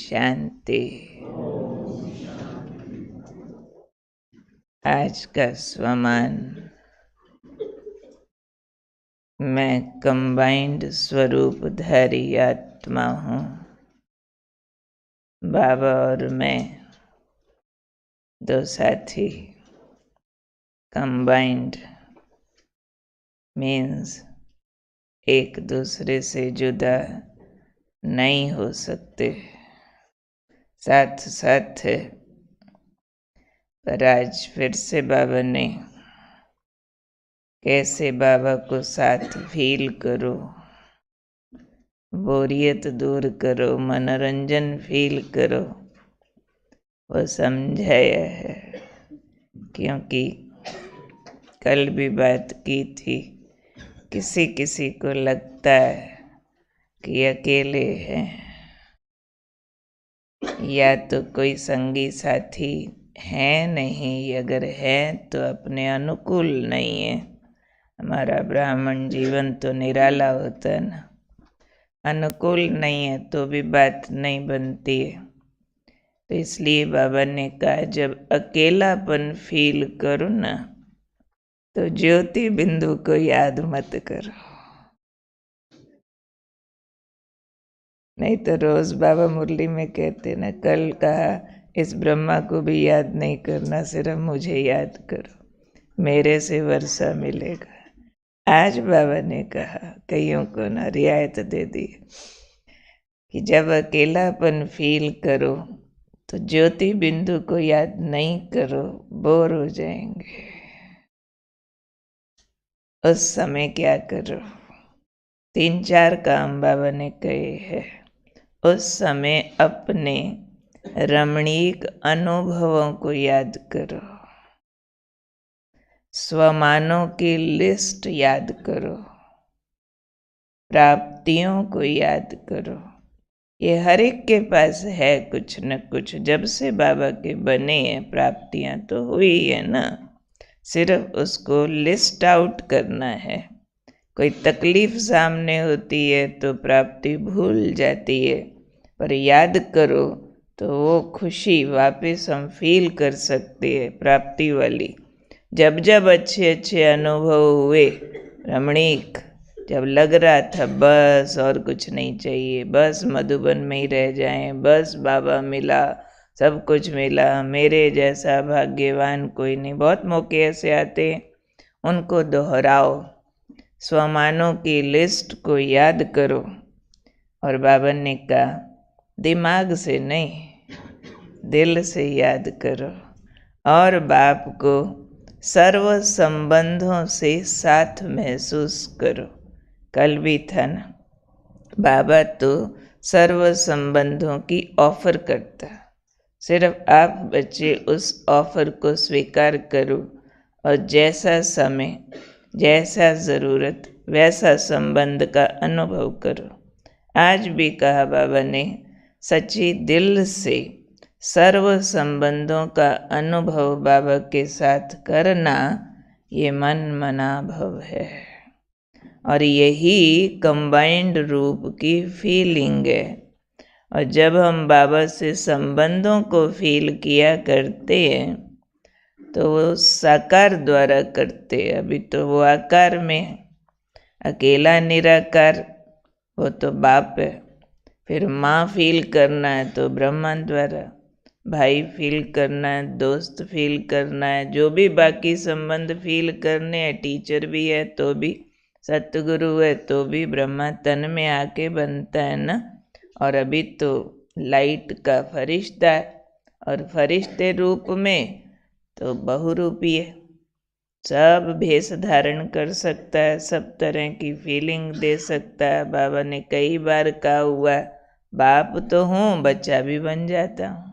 शांति। आज का स्वमान, मैं कंबाइंड स्वरूपधारी आत्मा हूँ। बाबा और मैं दो साथी। कंबाइंड मीन्स एक दूसरे से जुदा नहीं हो सकते, साथ साथ है। पर आज फिर से बाबा ने कैसे बाबा को साथ फील करो, बोरियत दूर करो, मनोरंजन फील करो, वो समझाया है। क्योंकि कल भी बात की थी, किसी किसी को लगता है कि अकेले हैं, या तो कोई संगी साथी है नहीं, अगर है तो अपने अनुकूल नहीं है। हमारा ब्राह्मण जीवन तो निराला होता है ना, अनुकूल नहीं है तो भी बात नहीं बनती है। तो इसलिए बाबा ने कहा, जब अकेलापन फील करो ना, तो ज्योति बिंदु को याद मत करो। नहीं तो रोज बाबा मुरली में कहते ना, कल कहा इस ब्रह्मा को भी याद नहीं करना, सिर्फ मुझे याद करो, मेरे से वर्षा मिलेगा। आज बाबा ने कहा, कईयों को ना रियायत दे दी कि जब अकेलापन फील करो तो ज्योति बिंदु को याद नहीं करो, बोर हो जाएंगे। उस समय क्या करो? 3-4 काम बाबा ने कहे हैं। उस समय अपने रमणीक अनुभवों को याद करो, स्वमानों की लिस्ट याद करो, प्राप्तियों को याद करो। ये हर एक के पास है कुछ न कुछ। जब से बाबा के बने हैं, प्राप्तियां तो हुई है ना, सिर्फ उसको लिस्ट आउट करना है। कोई तकलीफ सामने होती है तो प्राप्ति भूल जाती है, पर याद करो तो वो खुशी वापस हम फील कर सकते हैं, प्राप्ति वाली। जब जब अच्छे अच्छे अनुभव हुए, रमणीक, जब लग रहा था बस और कुछ नहीं चाहिए, बस मधुबन में ही रह जाएं, बस बाबा मिला, सब कुछ मिला, मेरे जैसा भाग्यवान कोई नहीं। बहुत मौके ऐसे आते हैं, उनको दोहराओ, स्वमानों की लिस्ट को याद करो। और बाबा ने कहा, दिमाग से नहीं, दिल से याद करो। और बाप को सर्व संबंधों से साथ महसूस करो। कल भी था ना, बाबा तो सर्व संबंधों की ऑफर करता, सिर्फ आप बच्चे उस ऑफर को स्वीकार करो और जैसा समय, जैसा ज़रूरत, वैसा संबंध का अनुभव करो। आज भी कहा बाबा ने, सच्ची दिल से सर्व संबंधों का अनुभव बाबा के साथ करना, ये मन मना भव है। और यही कंबाइंड रूप की फीलिंग है। और जब हम बाबा से संबंधों को फील किया करते हैं तो वो साकार द्वारा करते हैं। अभी तो वो आकार में है। अकेला निराकार वो तो बाप है, फिर माँ फील करना है तो ब्रह्मा द्वारा, भाई फील करना है, दोस्त फील करना है, जो भी बाकी संबंध फील करने हैं, टीचर भी है तो भी, सतगुरु है तो भी ब्रह्मा तन में आके बनता है ना। और अभी तो लाइट का फरिश्ता है, और फरिश्ते रूप में तो बहुरूपी है, सब भेष धारण कर सकता है, सब तरह की फीलिंग दे सकता है। बाबा ने कई बार कहा हुआ, बाप तो हूँ, बच्चा भी बन जाता हूँ,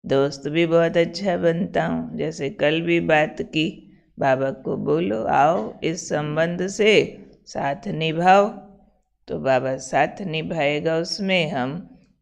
दोस्त भी बहुत अच्छा बनता हूँ। जैसे कल भी बात की, बाबा को बोलो आओ इस संबंध से साथ निभाओ, तो बाबा साथ निभाएगा। उसमें हम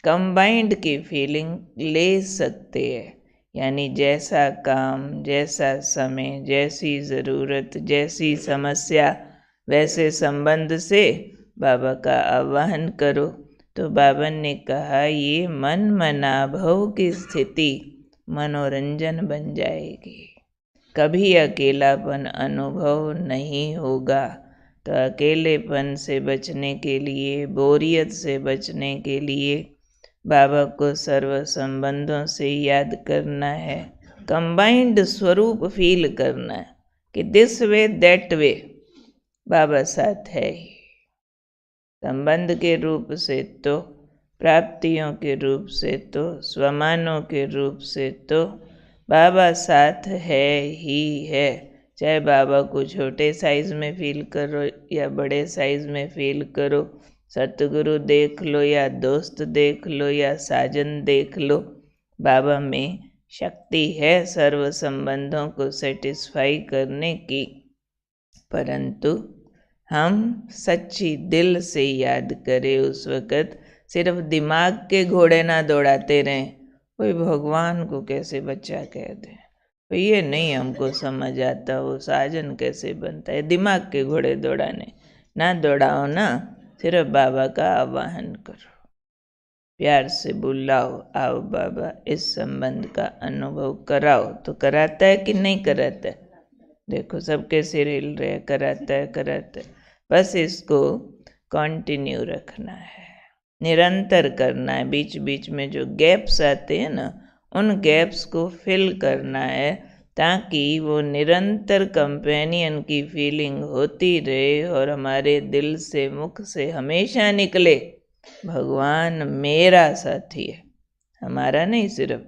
कंबाइंड की फीलिंग ले सकते हैं, यानी जैसा काम, जैसा समय, जैसी ज़रूरत, जैसी समस्या, वैसे संबंध से बाबा का आह्वान करो तो बाबा ने कहा ये मन मनाभव की स्थिति मनोरंजन बन जाएगी, कभी अकेलापन अनुभव नहीं होगा। तो अकेलेपन से बचने के लिए, बोरियत से बचने के लिए बाबा को सर्व संबंधों से याद करना है, कंबाइंड स्वरूप फील करना है कि दिस वे दैट वे बाबा साथ है ही। संबंध के रूप से तो, प्राप्तियों के रूप से तो, स्वमानों के रूप से तो बाबा साथ है ही है। चाहे बाबा को छोटे साइज में फील करो या बड़े साइज में फील करो, सतगुरु देख लो या दोस्त देख लो या साजन देख लो, बाबा में शक्ति है सर्व संबंधों को सेटिस्फाई करने की। परंतु हम सच्ची दिल से याद करें उस वक़्त, सिर्फ दिमाग के घोड़े ना दौड़ाते रहें। कोई भगवान को कैसे बच्चा कह दे, ये नहीं हमको समझ आता, वो साजन कैसे बनता है, दिमाग के घोड़े दौड़ाने ना दौड़ाओ ना, सिर्फ बाबा का आवाहन करो, प्यार से बुलाओ, आओ बाबा इस संबंध का अनुभव कराओ। तो कराता है कि नहीं कराता है? देखो सबके सिर हिल रहे, कराता है। बस इसको कंटिन्यू रखना है, निरंतर करना है। बीच बीच में जो गैप्स आते हैं ना, उन गैप्स को फिल करना है, ताकि वो निरंतर कंपेनियन की फीलिंग होती रहे और हमारे दिल से, मुख से हमेशा निकले, भगवान मेरा साथी है, हमारा नहीं, सिर्फ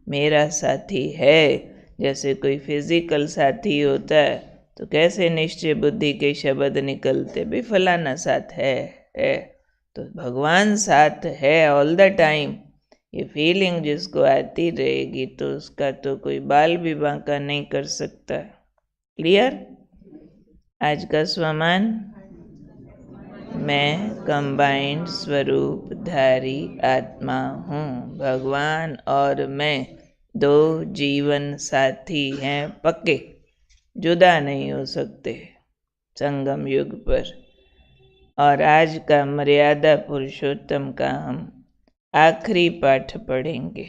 मेरा साथी है। जैसे कोई फिजिकल साथी होता है तो कैसे निश्चय बुद्धि के शब्द निकलते, भी फलाना साथ है। तो भगवान साथ है ऑल द टाइम। ये फीलिंग जिसको आती रहेगी तो उसका तो कोई बाल भी बांका नहीं कर सकता। क्लियर? आज का स्वमान, मैं कंबाइंड स्वरूप धारी आत्मा हूँ, भगवान और मैं दो जीवन साथी हैं पक्के, जुदा नहीं हो सकते संगम युग पर। और आज का मर्यादा पुरुषोत्तम का हम आखिरी पाठ पढ़ेंगे,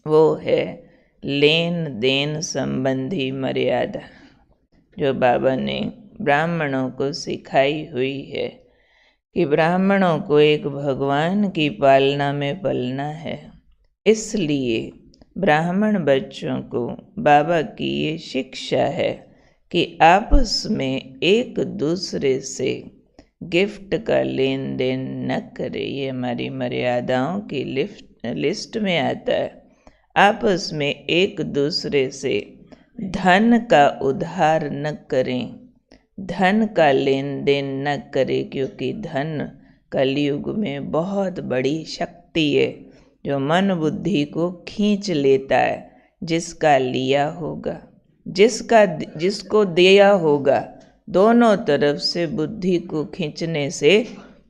वो है लेन देन संबंधी मर्यादा, जो बाबा ने ब्राह्मणों को सिखाई हुई है कि ब्राह्मणों को एक भगवान की पालना में पलना है। इसलिए ब्राह्मण बच्चों को बाबा की ये शिक्षा है कि आपस में एक दूसरे से गिफ्ट का लेन देन न करें। ये हमारी मर्यादाओं की लिस्ट में आता है। आपस में एक दूसरे से धन का उधार न करें, धन का लेन देन न करें, क्योंकि धन कलयुग में बहुत बड़ी शक्ति है जो मन बुद्धि को खींच लेता है। जिसका लिया होगा, जिसको दिया होगा, दोनों तरफ से बुद्धि को खींचने से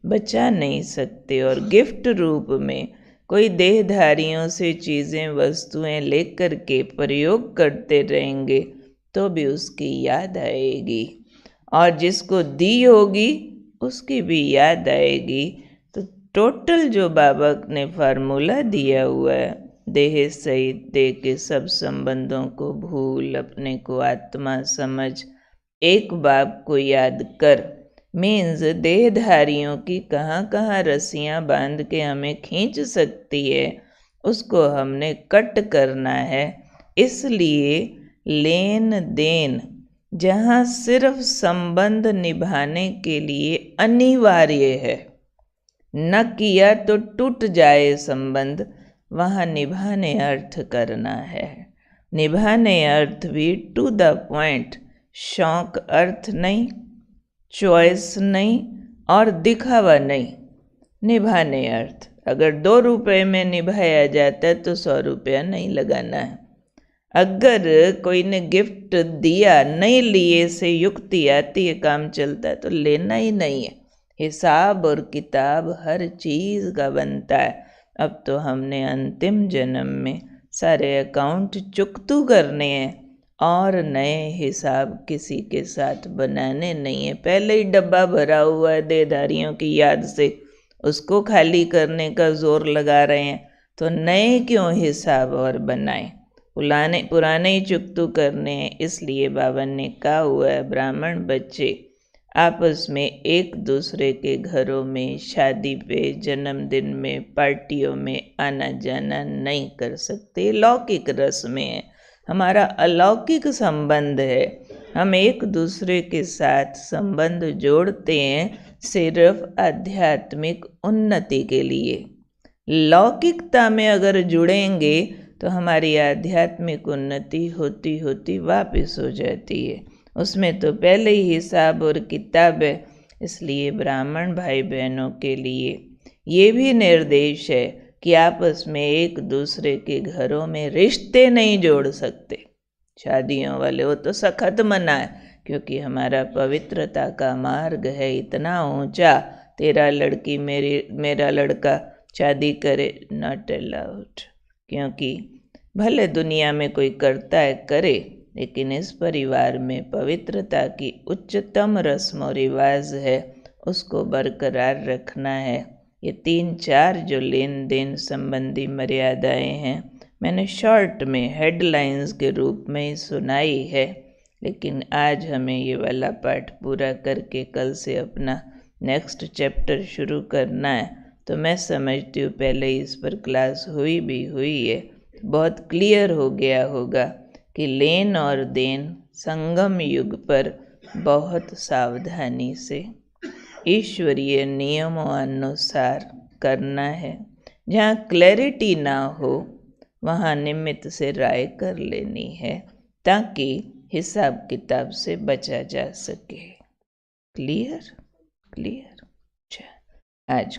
बचा नहीं सकते। और गिफ्ट रूप में कोई देहधारियों से चीज़ें, वस्तुएं लेकर के प्रयोग करते रहेंगे तो भी उसकी याद आएगी, और जिसको दी होगी उसकी भी याद आएगी। तो टोटल जो बाबा ने फार्मूला दिया हुआ है, देह सहित देह के सब संबंधों को भूल, अपने को आत्मा समझ, एक बाप को याद कर, मीन्स देहधारियों की कहाँ कहाँ रस्सियाँ बांध के हमें खींच सकती है, उसको हमने कट करना है। इसलिए लेन देन जहाँ सिर्फ संबंध निभाने के लिए अनिवार्य है, न किया तो टूट जाए संबंध, वहाँ निभाने अर्थ करना है। निभाने अर्थ भी टू द पॉइंट, शौक अर्थ नहीं, चॉइस नहीं और दिखावा नहीं, निभाने अर्थ। अगर 2 रुपये में निभाया जाता है तो 100 रुपया नहीं लगाना है। अगर कोई ने गिफ्ट दिया, नहीं लिए से युक्ति आती है, काम चलता है, तो लेना ही नहीं है। हिसाब और किताब हर चीज़ का बनता है। अब तो हमने अंतिम जन्म में सारे अकाउंट चुकतू करने हैं और नए हिसाब किसी के साथ बनाने नहीं है। पहले ही डब्बा भरा हुआ है देहधारियों की याद से, उसको खाली करने का जोर लगा रहे हैं, तो नए क्यों हिसाब और बनाएं? पुराने ही चुकतू करने हैं। इसलिए बाबा ने कहा हुआ है, ब्राह्मण बच्चे आपस में एक दूसरे के घरों में, शादी पे, जन्मदिन में, पार्टियों में आना जाना नहीं कर सकते। लौकिक रस्में हैं, हमारा अलौकिक संबंध है। हम एक दूसरे के साथ संबंध जोड़ते हैं सिर्फ आध्यात्मिक उन्नति के लिए। लौकिकता में अगर जुड़ेंगे तो हमारी आध्यात्मिक उन्नति होती होती वापस हो जाती है। उसमें तो पहले ही हिसाब और किताब है। इसलिए ब्राह्मण भाई बहनों के लिए ये भी निर्देश है कि आपस में एक दूसरे के घरों में रिश्ते नहीं जोड़ सकते। शादियों वाले वो तो सख्त मना है, क्योंकि हमारा पवित्रता का मार्ग है इतना ऊंचा। तेरा लड़की मेरा लड़का शादी करे, नॉट अलाउड। क्योंकि भले दुनिया में कोई करता है करे, लेकिन इस परिवार में पवित्रता की उच्चतम रस्म और रिवाज है, उसको बरकरार रखना है। ये 3-4 जो लेन देन संबंधी मर्यादाएं हैं, मैंने शॉर्ट में हेडलाइंस के रूप में ही सुनाई है। लेकिन आज हमें ये वाला पार्ट पूरा करके कल से अपना नेक्स्ट चैप्टर शुरू करना है। तो मैं समझती हूँ पहले इस पर क्लास हुई है, बहुत क्लियर हो गया होगा कि लेन और देन संगम युग पर बहुत सावधानी से ईश्वरीय नियमों अनुसार करना है। जहाँ क्लैरिटी ना हो वहाँ निमित्त से राय कर लेनी है, ताकि हिसाब किताब से बचा जा सके। क्लियर? आज